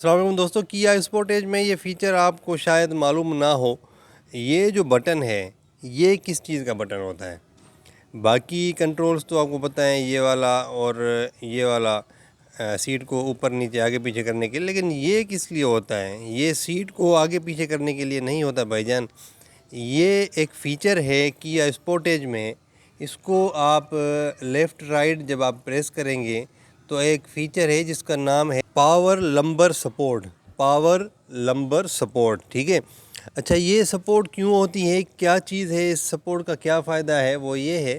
السلام علیکم دوستوں، کیا اسپورٹیج میں یہ فیچر آپ کو شاید معلوم نہ ہو۔ یہ جو بٹن ہے یہ کس چیز کا بٹن ہوتا ہے؟ باقی کنٹرولز تو آپ کو پتہ ہے، یہ والا اور یہ والا سیٹ کو اوپر نیچے آگے پیچھے کرنے کے لیے، لیکن یہ کس لیے ہوتا ہے؟ یہ سیٹ کو آگے پیچھے کرنے کے لیے نہیں ہوتا بھائی جان، یہ ایک فیچر ہے کیا اسپورٹیج میں۔ اس کو آپ لیفٹ رائٹ جب آپ پریس کریں گے تو ایک فیچر ہے جس کا نام ہے پاور لمبر سپورٹ، ٹھیک ہے۔ اچھا، یہ سپورٹ کیوں ہوتی ہے، کیا چیز ہے، اس سپورٹ کا کیا فائدہ ہے؟ وہ یہ ہے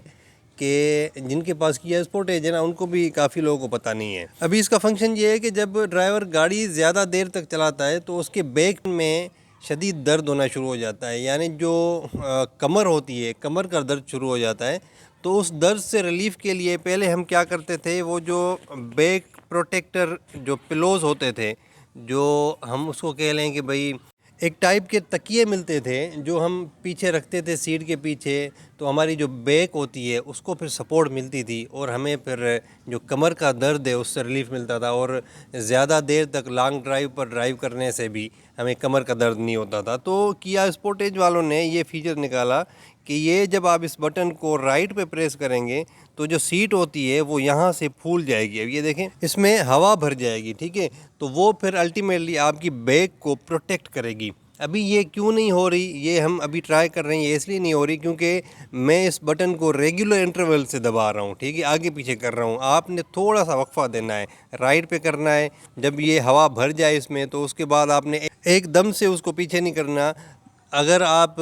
کہ جن کے پاس کیا اسپورٹیج ہے نا، ان کو بھی کافی لوگوں کو پتہ نہیں ہے۔ ابھی اس کا فنکشن یہ ہے کہ جب ڈرائیور گاڑی زیادہ دیر تک چلاتا ہے تو اس کے بیک میں شدید درد ہونا شروع ہو جاتا ہے، یعنی جو کمر ہوتی ہے، کمر کا درد شروع ہو جاتا ہے۔ تو اس درد سے ریلیف کے لیے پہلے ہم کیا کرتے تھے، وہ جو بیک پروٹیکٹر جو پلوز ہوتے تھے، جو ہم اس کو کہہ لیں کہ بھئی ایک ٹائپ کے تکیے ملتے تھے جو ہم پیچھے رکھتے تھے سیٹ کے پیچھے، تو ہماری جو بیک ہوتی ہے اس کو پھر سپورٹ ملتی تھی اور ہمیں پھر جو کمر کا درد ہے اس سے ریلیف ملتا تھا، اور زیادہ دیر تک لانگ ڈرائیو پر ڈرائیو کرنے سے بھی ہمیں کمر کا درد نہیں ہوتا تھا۔ تو کیا اسپورٹیج والوں نے یہ فیچر نکالا کہ یہ جب آپ اس بٹن کو رائٹ پہ پریس کریں گے تو جو سیٹ ہوتی ہے وہ یہاں سے پھول جائے گی۔ اب یہ دیکھیں، اس میں ہوا بھر جائے گی، ٹھیک ہے، تو وہ پھر الٹیمیٹلی آپ کی بیک کو پروٹیکٹ کرے گی۔ ابھی یہ کیوں نہیں ہو رہی، یہ ہم ابھی ٹرائی کر رہے ہیں، یہ اس لیے نہیں ہو رہی کیونکہ میں اس بٹن کو ریگولر انٹرول سے دبا رہا ہوں، ٹھیک ہے، آگے پیچھے کر رہا ہوں۔ آپ نے تھوڑا سا وقفہ دینا ہے، رائٹ پہ کرنا ہے، جب یہ ہوا بھر جائے اس میں تو اس کے بعد آپ نے ایک دم سے اس کو پیچھے نہیں کرنا۔ اگر آپ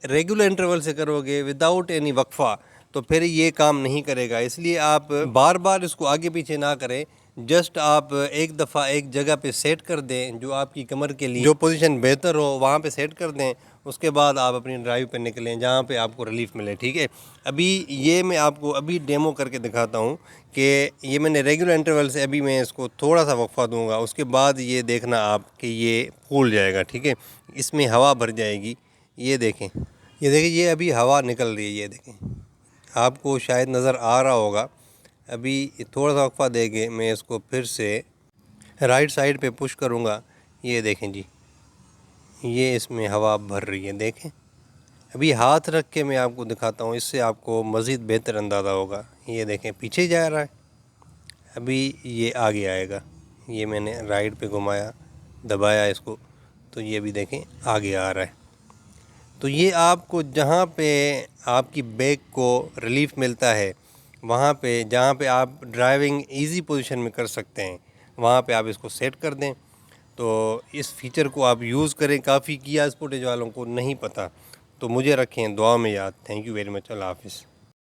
ریگولر انٹرول سے کرو گے وداؤٹ اینی وقفہ تو پھر یہ کام نہیں کرے گا، اس لیے آپ بار بار اس کو آگے پیچھے نہ کریں، جسٹ آپ ایک دفعہ ایک جگہ پہ سیٹ کر دیں، جو آپ کی کمر کے لیے جو پوزیشن بہتر ہو وہاں پہ سیٹ کر دیں، اس کے بعد آپ اپنی ڈرائیو پہ نکلیں جہاں پہ آپ کو ریلیف ملے، ٹھیک ہے۔ ابھی یہ میں آپ کو ابھی ڈیمو کر کے دکھاتا ہوں کہ یہ میں نے ریگولر انٹرول سے ابھی میں اس کو تھوڑا سا وقفہ دوں گا، اس کے بعد یہ دیکھنا آپ کہ یہ پھول جائے گا، ٹھیک ہے، اس میں ہوا بھر جائے گی۔ یہ دیکھیں، یہ ابھی ہوا نکل رہی ہے، یہ دیکھیں، آپ کو شاید نظر آ رہا ہوگا۔ ابھی تھوڑا سا وقفہ دے کے میں اس کو پھر سے رائٹ سائڈ پہ پش کروں گا، یہ دیکھیں جی، یہ اس میں ہوا بھر رہی ہے، دیکھیں۔ ابھی ہاتھ رکھ کے میں آپ کو دکھاتا ہوں، اس سے آپ کو مزید بہتر اندازہ ہوگا۔ یہ دیکھیں، پیچھے جا رہا ہے، ابھی یہ آگے آئے گا۔ یہ میں نے رائٹ پہ گھمایا، دبایا اس کو، تو یہ بھی دیکھیں آگے آ رہا ہے۔ تو یہ آپ کو جہاں پہ آپ کی بیک کو ریلیف ملتا ہے، وہاں پہ جہاں پہ آپ ڈرائیونگ ایزی پوزیشن میں کر سکتے ہیں، وہاں پہ آپ اس کو سیٹ کر دیں۔ تو اس فیچر کو آپ یوز کریں، کافی کیا اسپورٹیج والوں کو نہیں پتہ، تو مجھے رکھیں دعا میں یاد۔ تھینک یو ویری مچ، اللہ حافظ۔